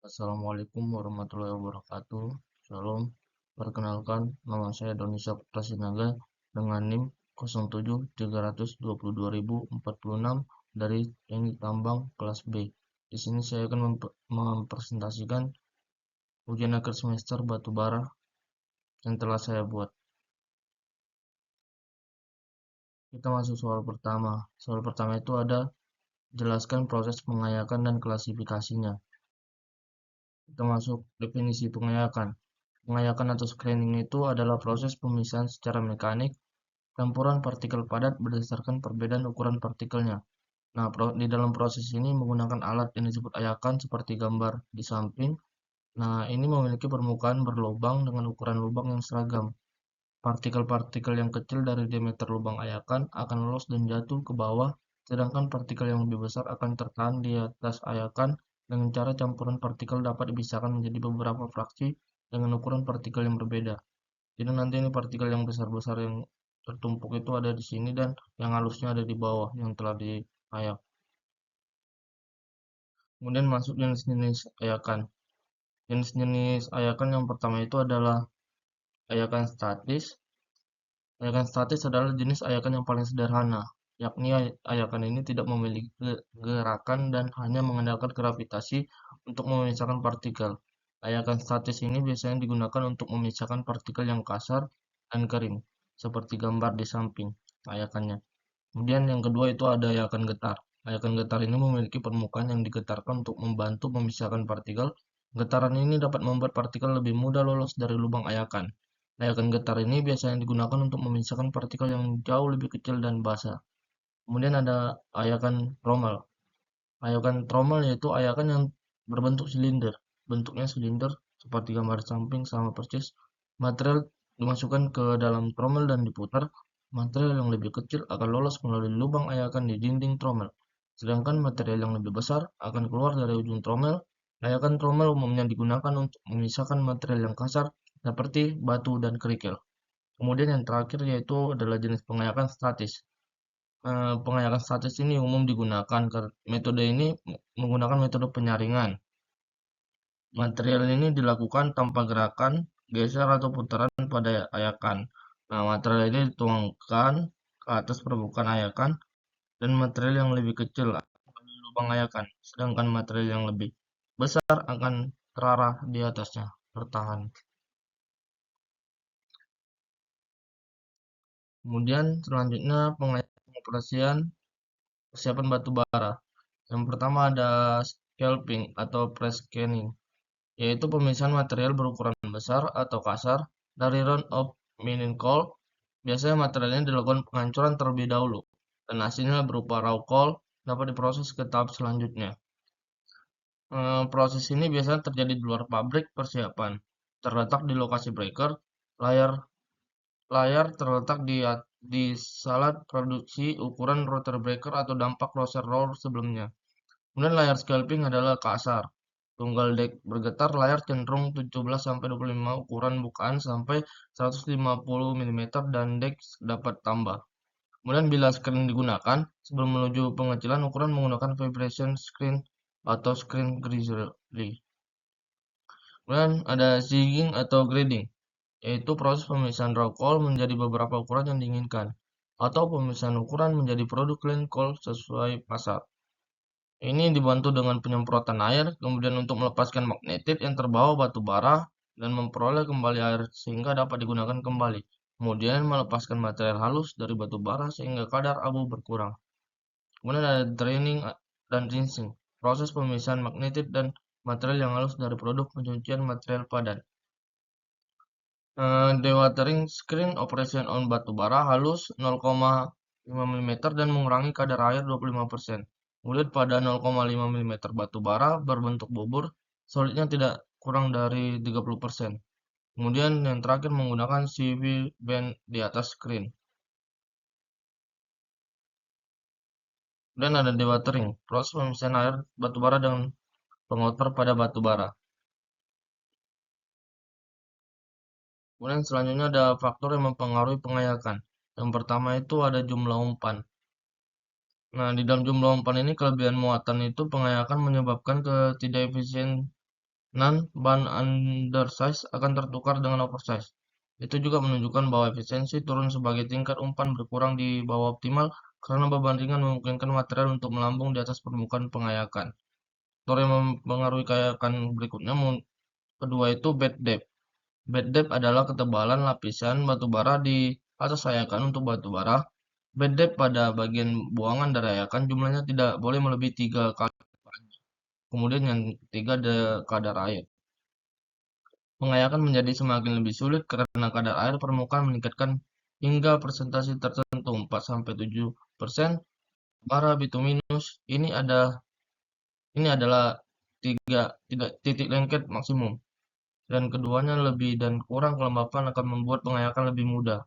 Assalamualaikum warahmatullahi wabarakatuh. Shalom. Perkenalkan, nama saya Doni Saputra Sinaga dengan NIM 0732022046 dari Teknik Tambang kelas B. Di sini saya akan mempresentasikan ujian akhir semester batubara yang telah saya buat. Kita masuk soal pertama. Soal pertama itu ada jelaskan proses pengayakan dan klasifikasinya. Kita masuk definisi pengayakan. Pengayakan atau screening itu adalah proses pemisahan secara mekanik campuran partikel padat berdasarkan perbedaan ukuran partikelnya. Nah, di dalam proses ini menggunakan alat yang disebut ayakan seperti gambar di samping. Nah, ini memiliki permukaan berlubang dengan ukuran lubang yang seragam. Partikel-partikel yang kecil dari diameter lubang ayakan akan lolos dan jatuh ke bawah, sedangkan partikel yang lebih besar akan tertahan di atas ayakan. Dengan cara campuran partikel dapat dipisahkan menjadi beberapa fraksi dengan ukuran partikel yang berbeda. Jadi nanti ini partikel yang besar-besar yang tertumpuk itu ada di sini dan yang halusnya ada di bawah yang telah diayak. Kemudian masuk jenis-jenis ayakan. Jenis-jenis ayakan yang pertama itu adalah ayakan statis. Ayakan statis adalah jenis ayakan yang paling sederhana, yakni ayakan ini tidak memiliki gerakan dan hanya mengandalkan gravitasi untuk memisahkan partikel. Ayakan statis ini biasanya digunakan untuk memisahkan partikel yang kasar dan kering, seperti gambar di samping ayakannya. Kemudian yang kedua itu ada ayakan getar. Ayakan getar ini memiliki permukaan yang digetarkan untuk membantu memisahkan partikel. Getaran ini dapat membuat partikel lebih mudah lolos dari lubang ayakan. Ayakan getar ini biasanya digunakan untuk memisahkan partikel yang jauh lebih kecil dan basah. Kemudian ada ayakan trommel. Ayakan trommel yaitu ayakan yang berbentuk silinder. Bentuknya silinder seperti gambar samping sama persis. Material dimasukkan ke dalam trommel dan diputar. Material yang lebih kecil akan lolos melalui lubang ayakan di dinding trommel. Sedangkan material yang lebih besar akan keluar dari ujung trommel. Ayakan trommel umumnya digunakan untuk memisahkan material yang kasar seperti batu dan kerikil. Kemudian yang terakhir yaitu adalah jenis pengayakan statis. Pengayakan statis ini umum digunakan karena metode ini menggunakan metode penyaringan. Material ini dilakukan tanpa gerakan, geser atau putaran pada ayakan. Nah, material ini dituangkan ke atas permukaan ayakan dan material yang lebih kecil akan di lubang ayakan, sedangkan material yang lebih besar akan terarah di atasnya, tertahan. Kemudian selanjutnya pengoperasian persiapan batu bara. Yang pertama ada scalping atau pre-scanning, yaitu pemisahan material berukuran besar atau kasar dari round of mining coal. Biasanya materialnya dilakukan penghancuran terlebih dahulu, dan hasilnya berupa raw coal dapat diproses ke tahap selanjutnya. Proses ini biasanya terjadi di luar pabrik persiapan, terletak di lokasi breaker. Layar layar terletak di salat produksi ukuran rotor breaker atau dampak crosser roll sebelumnya. Kemudian layar scalping adalah kasar. Tunggal dek bergetar layar cenderung 17-25 ukuran bukaan sampai 150 mm dan dek dapat tambah. Kemudian bila screen digunakan, sebelum menuju pengecilan ukuran menggunakan vibration screen atau screen grizzly. Kemudian ada zigging atau grading, yaitu proses pemisahan raw coal menjadi beberapa ukuran yang diinginkan, atau pemisahan ukuran menjadi produk clean coal sesuai pasar. Ini dibantu dengan penyemprotan air, kemudian untuk melepaskan magnetit yang terbawa batu bara dan memperoleh kembali air sehingga dapat digunakan kembali. Kemudian melepaskan material halus dari batu bara sehingga kadar abu berkurang. Kemudian ada draining dan rinsing, proses pemisahan magnetit dan material yang halus dari produk pencucian material padat. Dewatering screen operation on batu bara halus 0,5 mm dan mengurangi kadar air 25%. Kemudian pada 0,5 mm batu bara berbentuk bubur, solidnya tidak kurang dari 30%. Kemudian yang terakhir menggunakan CV band di atas screen. Dan ada dewatering, proses pemisahan air batu bara dengan pengotor pada batu bara. Kemudian selanjutnya ada faktor yang mempengaruhi pengayakan. Yang pertama itu ada jumlah umpan. Nah, di dalam jumlah umpan ini kelebihan muatan itu pengayakan menyebabkan Bahan undersize akan tertukar dengan oversize. Itu juga menunjukkan bahwa efisiensi turun sebagai tingkat umpan berkurang di bawah optimal karena beban ringan memungkinkan material untuk melambung di atas permukaan pengayakan. Faktor yang mempengaruhi kayakan berikutnya, kedua itu bed depth. Bed depth adalah ketebalan lapisan batu bara di atas ayakan untuk batu bara. Bed depth pada bagian buangan dari ayakan jumlahnya tidak boleh melebihi 3 kali. Kemudian yang ketiga ada kadar air. Pengayakan menjadi semakin lebih sulit karena kadar air permukaan meningkatkan hingga persentase tertentu 4-7% bara bituminus. Ini adalah tiga titik lengket maksimum, dan keduanya lebih dan kurang kelembapan akan membuat pengayakan lebih mudah.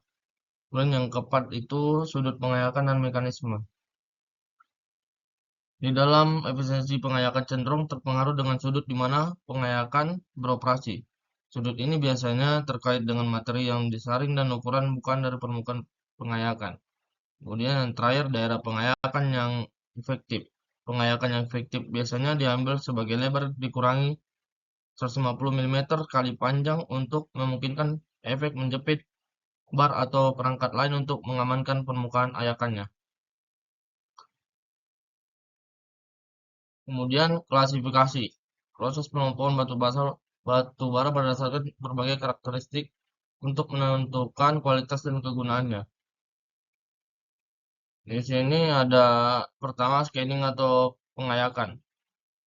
Kemudian yang keempat itu sudut pengayakan dan mekanisme. Di dalam efisiensi pengayakan cenderung terpengaruh dengan sudut di mana pengayakan beroperasi. Sudut ini biasanya terkait dengan materi yang disaring dan ukuran bukan dari permukaan pengayakan. Kemudian yang terakhir, daerah pengayakan yang efektif. Pengayakan yang efektif biasanya diambil sebagai lebar dikurangi 150 mm kali panjang untuk memungkinkan efek menjepit bar atau perangkat lain untuk mengamankan permukaan ayakannya. Kemudian klasifikasi. Proses pengelompokan batu bara berdasarkan berbagai karakteristik untuk menentukan kualitas dan kegunaannya. Di sini ada pertama scanning atau pengayakan.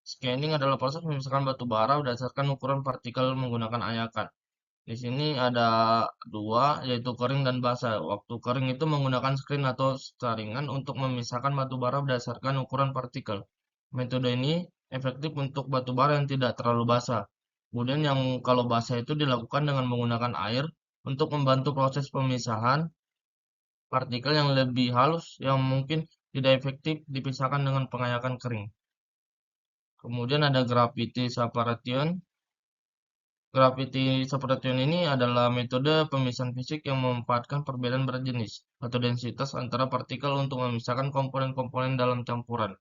Scanning adalah proses memisahkan batu bara berdasarkan ukuran partikel menggunakan ayakan. Di sini ada dua, yaitu kering dan basah. Waktu kering itu menggunakan screen atau saringan untuk memisahkan batu bara berdasarkan ukuran partikel. Metode ini efektif untuk batu bara yang tidak terlalu basah. Kemudian yang kalau basah itu dilakukan dengan menggunakan air untuk membantu proses pemisahan partikel yang lebih halus yang mungkin tidak efektif dipisahkan dengan pengayakan kering. Kemudian ada gravity separation. Gravity separation ini adalah metode pemisahan fisik yang memanfaatkan perbedaan berat jenis atau densitas antara partikel untuk memisahkan komponen-komponen dalam campuran.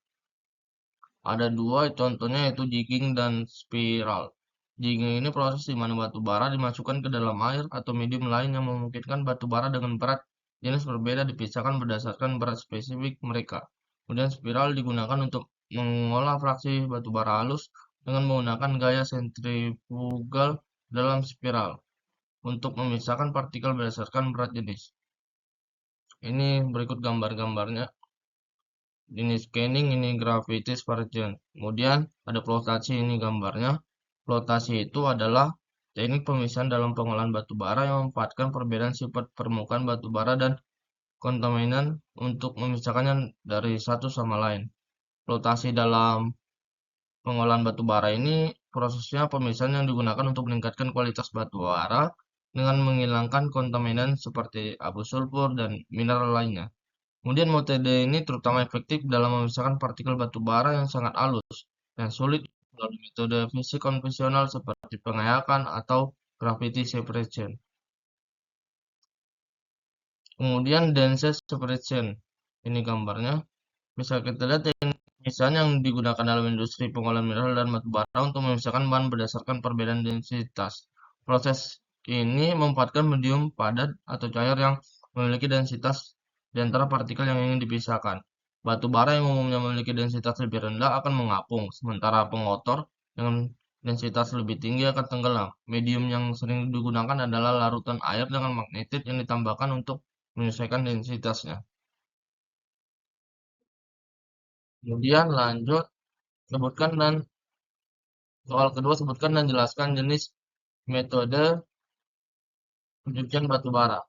Ada dua contohnya, yaitu jigging dan spiral. Jigging ini proses di mana batu bara dimasukkan ke dalam air atau medium lain yang memungkinkan batu bara dengan berat jenis berbeda dipisahkan berdasarkan berat spesifik mereka. Kemudian spiral digunakan untuk mengolah fraksi batu bara halus dengan menggunakan gaya sentrifugal dalam spiral untuk memisahkan partikel berdasarkan berat jenis. Ini berikut gambar-gambarnya. Ini scanning, ini gravity separation. Kemudian ada flotation, ini gambarnya. Flotation itu adalah teknik pemisahan dalam pengolahan batu bara yang memanfaatkan perbedaan sifat permukaan batu bara dan kontaminan untuk memisahkannya dari satu sama lain. Flotasi dalam pengolahan batu bara ini prosesnya pemisahan yang digunakan untuk meningkatkan kualitas batu bara dengan menghilangkan kontaminan seperti abu sulfur dan mineral lainnya. Kemudian metode ini terutama efektif dalam memisahkan partikel batu bara yang sangat halus dan sulit melalui metode fisik konvensional seperti pengayakan atau gravity separation. Kemudian dense separation. Ini gambarnya. Bisa kita lihat misalnya yang digunakan dalam industri pengolahan mineral dan batu bara untuk memisahkan bahan berdasarkan perbedaan densitas. Proses ini memanfaatkan medium padat atau cair yang memiliki densitas di antara partikel yang ingin dipisahkan. Batu bara yang umumnya memiliki densitas lebih rendah akan mengapung, sementara pengotor dengan densitas lebih tinggi akan tenggelam. Medium yang sering digunakan adalah larutan air dengan magnetit yang ditambahkan untuk menyesuaikan densitasnya. Kemudian lanjut, sebutkan dan soal kedua, sebutkan dan jelaskan jenis metode pencucian batu bara.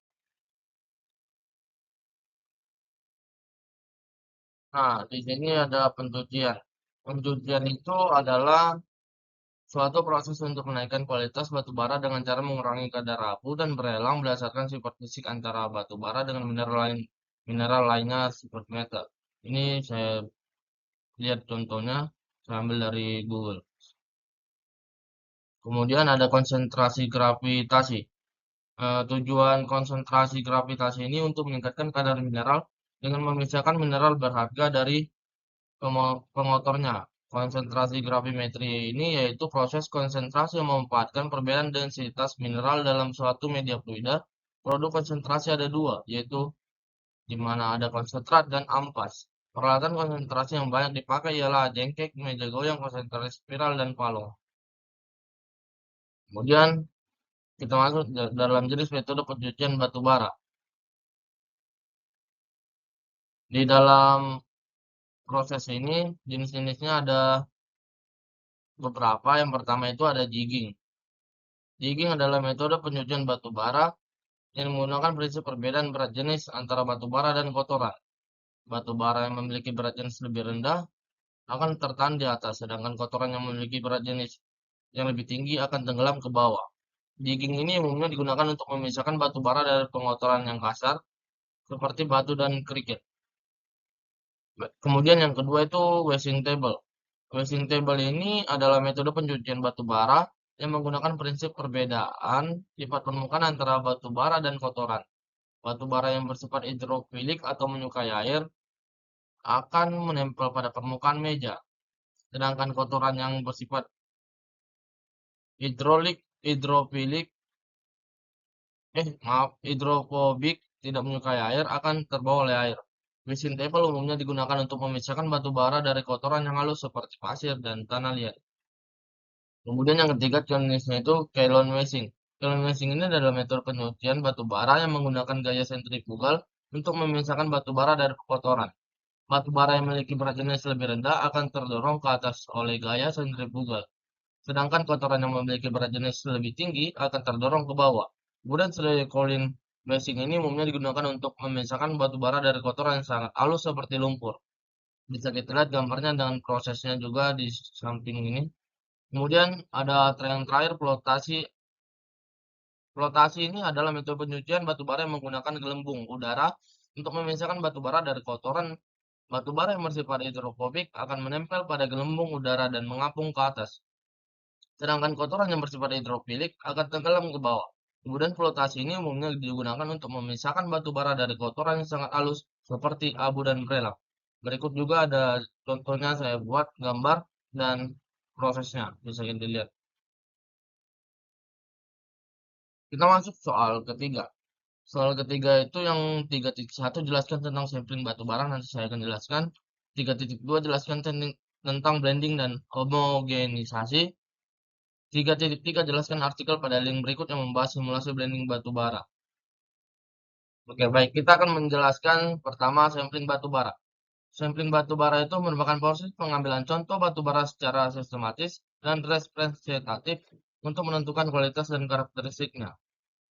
Nah, di sini ada pencucian. Pencucian itu adalah suatu proses untuk menaikkan kualitas batu bara dengan cara mengurangi kadar abu dan berelang berdasarkan sifat fisik antara batu bara dengan mineral lainnya seperti metal. Ini saya lihat contohnya, saya ambil dari Google. Kemudian ada konsentrasi gravitasi. Tujuan konsentrasi gravitasi ini untuk meningkatkan kadar mineral dengan memisahkan mineral berharga dari pengotornya. Konsentrasi gravimetri ini yaitu proses konsentrasi yang memanfaatkan perbedaan densitas mineral dalam suatu media fluida. Produk konsentrasi ada dua, yaitu di mana ada konsentrat dan ampas. Peralatan konsentrasi yang banyak dipakai ialah jengkek, meja goyang, konsentrasi spiral, dan palong. Kemudian kita masuk dalam jenis metode pencucian batu bara. Di dalam proses ini jenis-jenisnya ada beberapa. Yang pertama itu ada jigging. Jigging adalah metode pencucian batu bara yang menggunakan prinsip perbedaan berat jenis antara batu bara dan kotoran. Batu bara yang memiliki berat jenis lebih rendah akan tertahan di atas, sedangkan kotoran yang memiliki berat jenis yang lebih tinggi akan tenggelam ke bawah. Jigging ini umumnya digunakan untuk memisahkan batu bara dari pengotoran yang kasar, seperti batu dan kerikil. Kemudian yang kedua itu washing table. Washing table ini adalah metode pencucian batu bara yang menggunakan prinsip perbedaan sifat permukaan antara batu bara dan kotoran. Batu bara yang bersifat hidrofilik atau menyukai air akan menempel pada permukaan meja, sedangkan kotoran yang bersifat hidrofilik, hidrofobik, tidak menyukai air, akan terbawa oleh air. Washing table umumnya digunakan untuk memisahkan batu bara dari kotoran yang halus seperti pasir dan tanah liat. Kemudian yang ketiga jenisnya itu Keylon washing. Keylon washing ini adalah metode pencucian batu bara yang menggunakan gaya sentrifugal untuk memisahkan batu bara dari kotoran. Batu bara yang memiliki berat jenis lebih rendah akan terdorong ke atas oleh gaya sentrifugal. Sedangkan kotoran yang memiliki berat jenis lebih tinggi akan terdorong ke bawah. Kemudian Keylon washing ini umumnya digunakan untuk memisahkan batu bara dari kotoran yang sangat halus seperti lumpur. Bisa kita lihat gambarnya dengan prosesnya juga di samping ini. Kemudian ada yang terakhir flotasi. Flotasi ini adalah metode pencucian batu bara yang menggunakan gelembung udara untuk memisahkan batu bara dari kotoran. Batu bara yang bersifat hidrofobik akan menempel pada gelembung udara dan mengapung ke atas. Sedangkan kotoran yang bersifat hidrofilik akan tenggelam ke bawah. Kemudian flotasi ini umumnya digunakan untuk memisahkan batu bara dari kotoran yang sangat halus seperti abu dan prelang. Berikut juga ada contohnya saya buat gambar dan prosesnya, bisa kita lihat. Kita masuk soal ketiga. Soal ketiga itu yang 3.1 jelaskan tentang sampling batu bara, nanti saya akan jelaskan. 3.2 jelaskan tentang blending dan homogenisasi. 3.3 jelaskan artikel pada link berikut yang membahas simulasi blending batu bara. Oke, baik. Kita akan menjelaskan pertama sampling batu bara. Sampling batu bara itu merupakan proses pengambilan contoh batu bara secara sistematis dan representatif untuk menentukan kualitas dan karakteristiknya.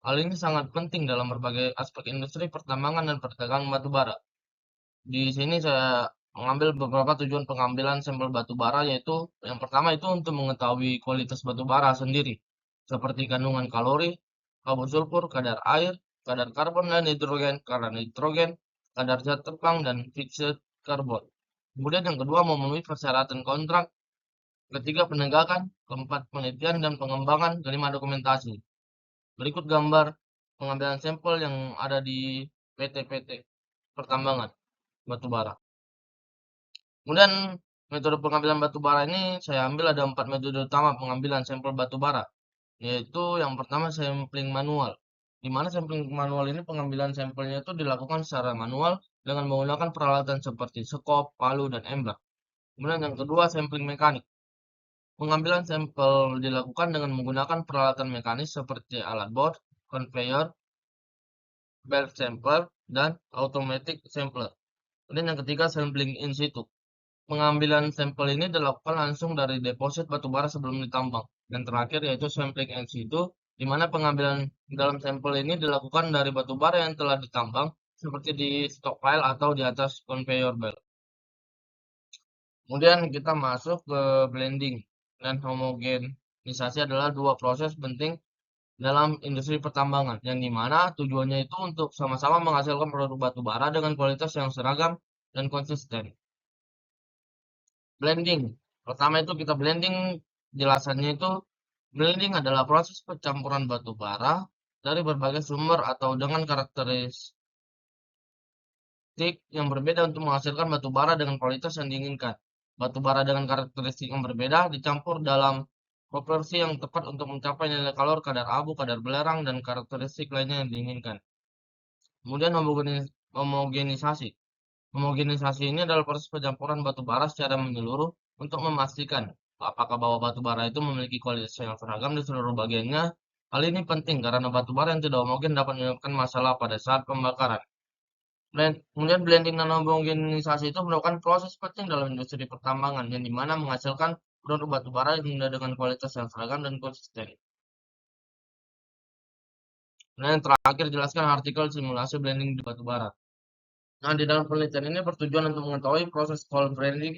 Hal ini sangat penting dalam berbagai aspek industri pertambangan dan perdagangan batu bara. Di sini saya mengambil beberapa tujuan pengambilan sampel batu bara, yaitu yang pertama itu untuk mengetahui kualitas batu bara sendiri, seperti kandungan kalori, kabut sulfur, kadar air, kadar karbon dan nitrogen, kadar zat terbang, dan fixed karbon. Kemudian yang kedua memenuhi persyaratan kontrak, ketiga penegakan, keempat penelitian dan pengembangan, kelima dokumentasi. Berikut gambar pengambilan sampel yang ada di PT-PT pertambangan batu bara. Kemudian metode pengambilan batu bara ini saya ambil ada 4 metode utama pengambilan sampel batu bara, yaitu yang pertama sampling manual. Di mana sampling manual ini pengambilan sampelnya itu dilakukan secara manual dengan menggunakan peralatan seperti sekop, palu, dan ember. Kemudian yang kedua sampling mekanik. Pengambilan sampel dilakukan dengan menggunakan peralatan mekanis seperti alat bor, conveyor, belt sampler, dan automatic sampler. Kemudian yang ketiga sampling in situ. Pengambilan sampel ini dilakukan langsung dari deposit batubara sebelum ditambang. Dan terakhir yaitu sampling in situ, di mana pengambilan dalam sampel ini dilakukan dari batubara yang telah ditambang, seperti di stockpile atau di atas conveyor belt. Kemudian kita masuk ke blending dan homogenisasi adalah dua proses penting dalam industri pertambangan, yang dimana tujuannya itu untuk sama-sama menghasilkan produk batubara dengan kualitas yang seragam dan konsisten. Blending. Pertama itu kita blending, jelasannya itu blending adalah proses pencampuran batu bara dari berbagai sumber atau dengan karakteristik yang berbeda untuk menghasilkan batu bara dengan kualitas yang diinginkan. batu bara dengan karakteristik yang berbeda dicampur dalam proporsi yang tepat untuk mencapai nilai kalor, kadar abu, kadar belerang, dan karakteristik lainnya yang diinginkan. Kemudian homogenisasi. Homogenisasi ini adalah proses pencampuran batu bara secara menyeluruh untuk memastikan apakah bahwa batu bara itu memiliki kualitas yang seragam di seluruh bagiannya. Hal ini penting karena batu bara yang tidak homogen dapat menyebabkan masalah pada saat pembakaran. Kemudian blending dan homogenisasi itu merupakan proses penting dalam industri pertambangan yang dimana menghasilkan produk batu bara dengan kualitas yang seragam dan konsisten. Nah, yang terakhir jelaskan artikel simulasi blending di batu bara. Nah, di dalam penelitian ini bertujuan untuk mengetahui proses cold blending,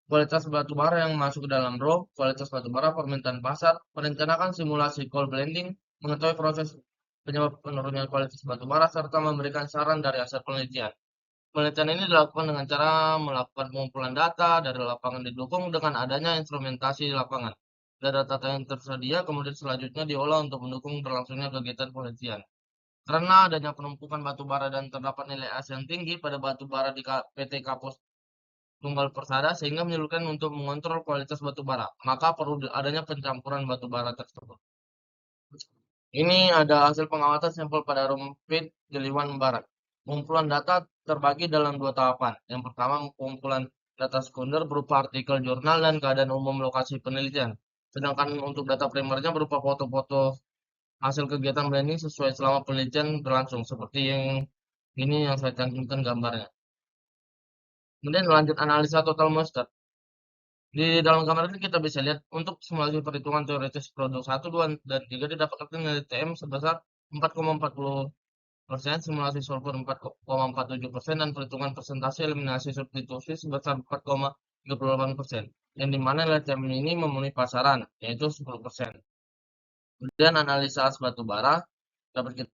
kualitas batu bara yang masuk ke dalam raw, kualitas batu bara, permintaan pasar, merencanakan simulasi cold blending, mengetahui proses penyebab penurunnya kualitas batu bara, serta memberikan saran dari hasil penelitian. Penelitian ini dilakukan dengan cara melakukan pengumpulan data dari lapangan didukung dengan adanya instrumentasi di lapangan. Data-data yang tersedia kemudian selanjutnya diolah untuk mendukung berlangsungnya kegiatan penelitian. Karena adanya penumpukan batu bara dan terdapat nilai AS yang tinggi pada batu bara di PT Kapos Tunggal Persada sehingga menyulitkan untuk mengontrol kualitas batu bara, maka perlu adanya pencampuran batu bara tersebut. Ini ada hasil pengamatan sampel pada rumput Jeliwan Barat. Pengumpulan data terbagi dalam dua tahapan. Yang pertama, pengumpulan data sekunder berupa artikel jurnal dan keadaan umum lokasi penelitian. Sedangkan untuk data primernya berupa foto-foto hasil kegiatan blending sesuai selama penelitian berlangsung. Seperti yang ini yang saya cantumkan gambarnya. Kemudian lanjut analisa total moisture. Di dalam gambar ini kita bisa lihat untuk simulasi perhitungan teoritis produk 1, 2, dan 3 didapatkan nilai TM sebesar 4,40%, simulasi sulfur 4,47%, dan perhitungan persentase eliminasi substitusi sebesar 4,38%, yang dimana nilai TM ini memenuhi pasaran, yaitu 10%. Kemudian analisa as batu bara dapat kita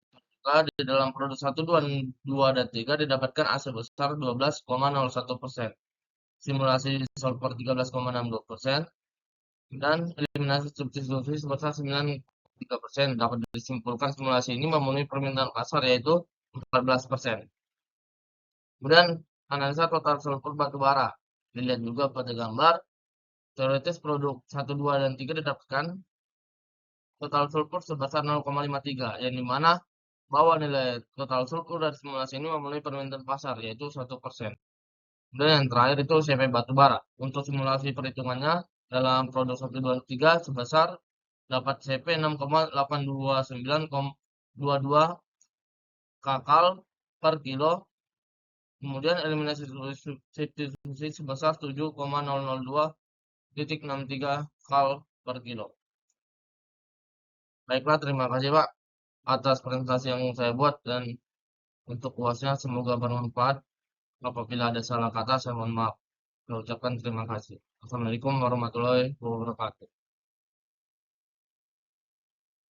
buka di dalam produk 1, 2, dan 3 didapatkan AC besar 12,01%. Simulasi sulfur 13,62%, dan eliminasi substitusi sebesar 9,3%. Dapat disimpulkan simulasi ini memenuhi permintaan pasar yaitu 14%. Kemudian analisa total sulfur batu bara. Dilihat juga pada gambar. Teoritis produk 1, 2, dan 3 didapatkan total sulfur sebesar 0,53, yang dimana bahwa nilai total sulfur dari simulasi ini memenuhi permintaan pasar yaitu 1%. Dan yang terakhir itu CP batu bara. Untuk simulasi perhitungannya dalam produk 1, 2, 3 sebesar dapat CP 6,829,22 kakal per kilo. Kemudian eliminasi substitusi sebesar 7,002,63 kal per kilo. Baiklah, terima kasih Pak atas presentasi yang saya buat, dan untuk UASnya semoga bermanfaat. Apabila ada salah kata, saya mohon maaf. Saya ucapkan terima kasih. Assalamualaikum warahmatullahi wabarakatuh.